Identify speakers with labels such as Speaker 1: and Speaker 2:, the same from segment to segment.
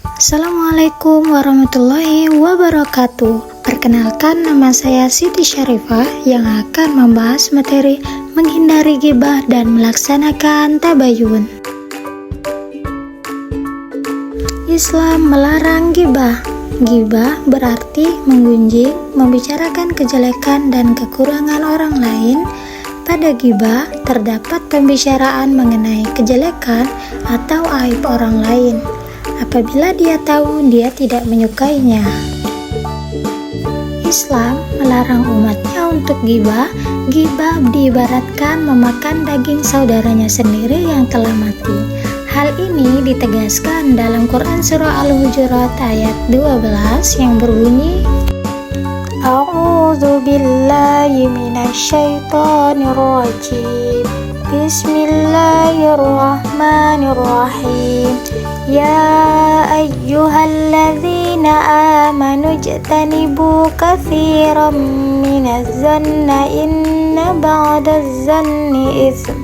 Speaker 1: Assalamualaikum warahmatullahi wabarakatuh. Perkenalkan, nama saya Siti Syarifah yang akan membahas materi menghindari ghibah dan melaksanakan tabayun. Islam melarang ghibah. Ghibah berarti menggunjing, membicarakan kejelekan dan kekurangan orang lain. Pada ghibah terdapat pembicaraan mengenai kejelekan atau aib orang lain apabila dia tahu dia tidak menyukainya. Islam melarang umatnya untuk ghibah. Ghibah diibaratkan memakan daging saudaranya sendiri yang telah mati. Hal ini ditegaskan dalam Quran Surah Al-Hujurat ayat 12 yang berbunyi, A'udzu billahi minasyaitonir rajim. Bismillahirrahmanirrahim. Ya ayyuhalladzina amanu ijtanibu katsiran minaz zanna inna ba'daz zanni itsm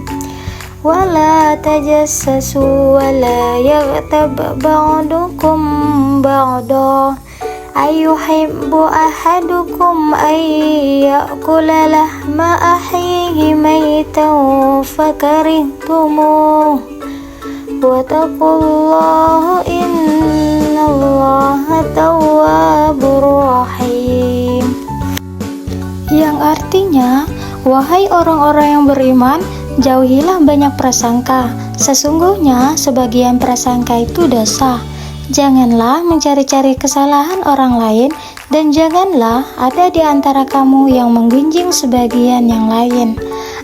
Speaker 1: wa la tajassasu wa la yaghtab ba'dukum ba'da ayuhibbu ahadukum ayyakula lahma akhihi maytan fakarihtumuh wattaqullahu innallaha tawwabur rahim, yang artinya, wahai orang-orang yang beriman, jauhilah banyak prasangka. Sesungguhnya sebagian prasangka itu dosa. Janganlah mencari-cari kesalahan orang lain, dan janganlah ada di antara kamu yang menggunjing sebagian yang lain.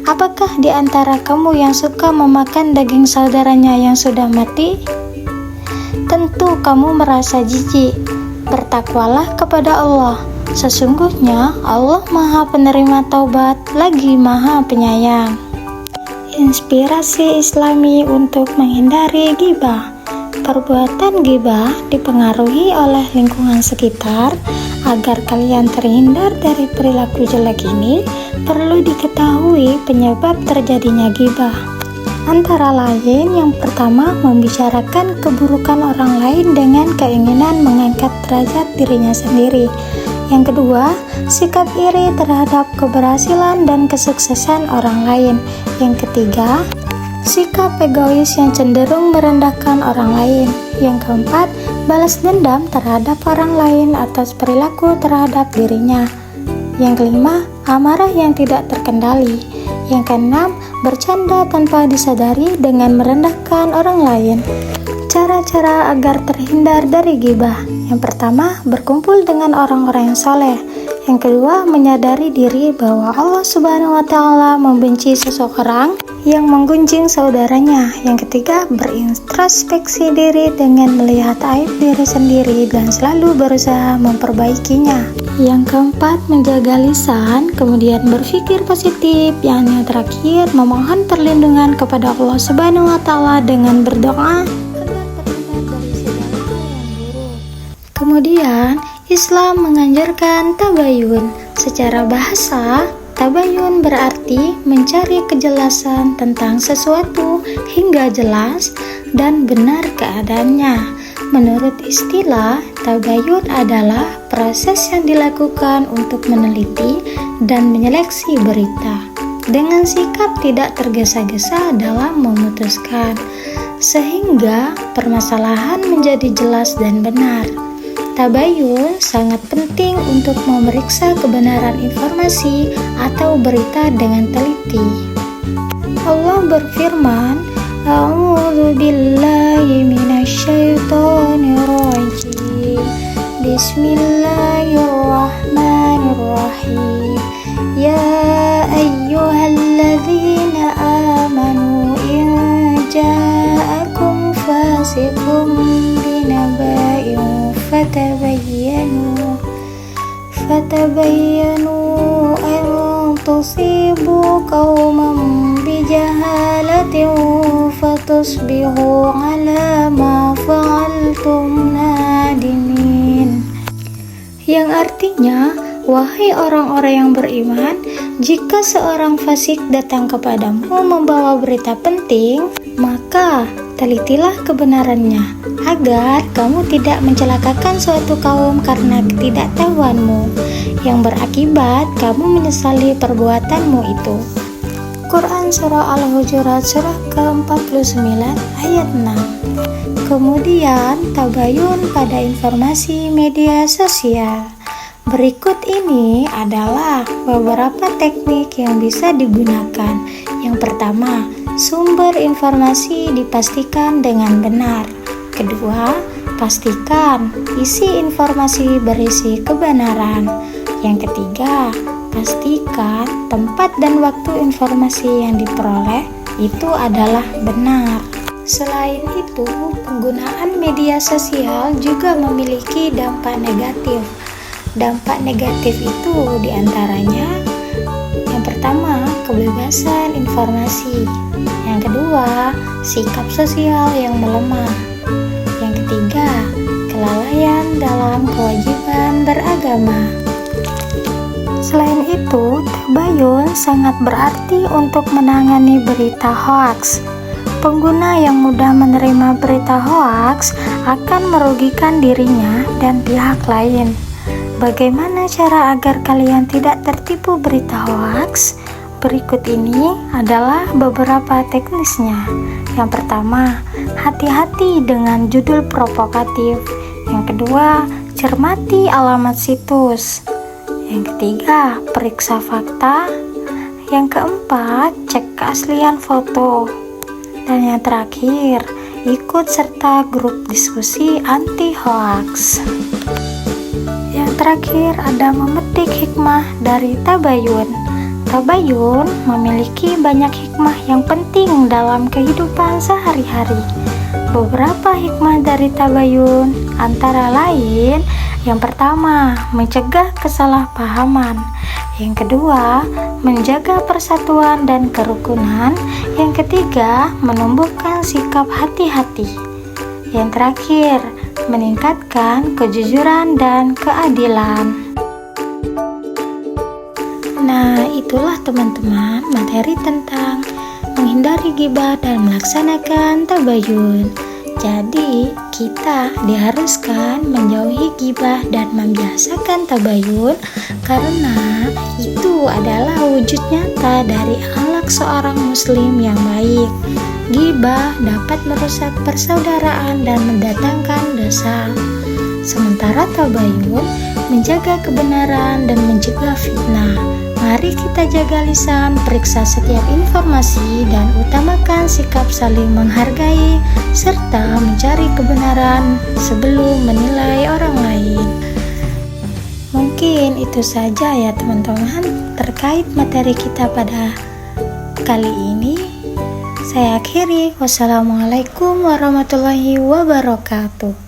Speaker 1: Apakah di antara kamu yang suka memakan daging saudaranya yang sudah mati? Tentu kamu merasa jijik. Bertakwalah kepada Allah. Sesungguhnya Allah Maha Penerima Taubat lagi Maha Penyayang. Inspirasi Islami untuk menghindari ghibah. Perbuatan ghibah dipengaruhi oleh lingkungan sekitar. Agar kalian terhindar dari perilaku jelek ini, perlu diketahui penyebab terjadinya ghibah. Antara lain, yang pertama, membicarakan keburukan orang lain dengan keinginan mengangkat derajat dirinya sendiri. Yang kedua, sikap iri terhadap keberhasilan dan kesuksesan orang lain. Yang ketiga, sikap egois yang cenderung merendahkan orang lain. Yang keempat, balas dendam terhadap orang lain atas perilaku terhadap dirinya. Yang kelima, amarah yang tidak terkendali. Yang keenam, bercanda tanpa disadari dengan merendahkan orang lain. Cara-cara agar terhindar dari ghibah. Yang pertama, berkumpul dengan orang-orang yang soleh. Yang kedua, menyadari diri bahwa Allah Subhanahu wa Ta'ala membenci seseorang yang menggunjing saudaranya. Yang ketiga, berintrospeksi diri dengan melihat aib diri sendiri dan selalu berusaha memperbaikinya. Yang keempat, menjaga lisan, kemudian berpikir positif. Yang terakhir, memohon perlindungan kepada Allah Subhanahu wa Ta'ala dengan berdoa agar terhindar dari segala hal yang buruk. Kemudian, Islam menganjurkan tabayun. Secara bahasa, tabayun berarti mencari kejelasan tentang sesuatu hingga jelas dan benar keadaannya. Menurut istilah, tabayun adalah proses yang dilakukan untuk meneliti dan menyeleksi berita dengan sikap tidak tergesa-gesa dalam memutuskan, sehingga permasalahan menjadi jelas dan benar. Tabayun sangat penting untuk memeriksa kebenaran informasi atau berita dengan teliti. Allah berfirman, A'udzu billahi minasyaitonir rajim. Bismillahirrahmanirrahim. Ya ayyuhalladzina amanu in ja'akum fasiqun binaba'in fatabayyanu an tusibu qauman bijahalatin fatusbihu ala ma fa'altum nadimin. Yang artinya, wahai orang-orang yang beriman, jika seorang fasik datang kepadamu membawa berita penting, maka Telitilah kebenarannya, agar kamu tidak mencelakakan suatu kaum karena ketidaktahuanmu, yang berakibat kamu menyesali perbuatanmu itu. Quran Surah Al-Hujurat Surah ke-49 ayat 6. Kemudian tabayun pada informasi media sosial. Berikut ini adalah beberapa teknik yang bisa digunakan. Yang pertama, sumber informasi dipastikan dengan benar. Kedua, pastikan isi informasi berisi kebenaran. Yang ketiga, pastikan tempat dan waktu informasi yang diperoleh itu adalah benar. Selain itu, penggunaan media sosial juga memiliki dampak negatif. Dampak negatif itu diantaranya: yang pertama, kebebasan informasi. Yang kedua, sikap sosial yang melemah. Yang ketiga, kelalaian dalam kewajiban beragama. Selain itu, tabayun sangat berarti untuk menangani berita hoaks. Pengguna yang mudah menerima berita hoaks akan merugikan dirinya dan pihak lain. Bagaimana cara agar kalian tidak tertipu berita hoaks? Berikut ini adalah beberapa teknisnya. Yang pertama, hati-hati dengan judul provokatif. Yang kedua, cermati alamat situs. Yang ketiga, periksa fakta. Yang keempat, cek keaslian foto. Dan yang terakhir, ikut serta grup diskusi anti hoaks. Yang terakhir ada memetik hikmah dari tabayun. Tabayun memiliki banyak hikmah yang penting dalam kehidupan sehari-hari. Beberapa hikmah dari tabayun antara lain: yang pertama, mencegah kesalahpahaman. Yang kedua, menjaga persatuan dan kerukunan. Yang ketiga, menumbuhkan sikap hati-hati. Yang terakhir, meningkatkan kejujuran dan keadilan. Nah, itulah teman-teman materi tentang menghindari ghibah dan melaksanakan tabayun. Jadi, kita diharuskan menjauhi ghibah dan membiasakan tabayun karena itu adalah wujud nyata dari akhlak seorang muslim yang baik. Ghibah dapat merusak persaudaraan dan mendatangkan dosa. Sementara tabayun menjaga kebenaran dan mencegah fitnah. Mari kita jaga lisan, periksa setiap informasi, dan utamakan sikap saling menghargai serta mencari kebenaran sebelum menilai orang lain. Mungkin itu saja ya teman-teman terkait materi kita pada kali ini. Saya akhiri. Wassalamualaikum warahmatullahi wabarakatuh.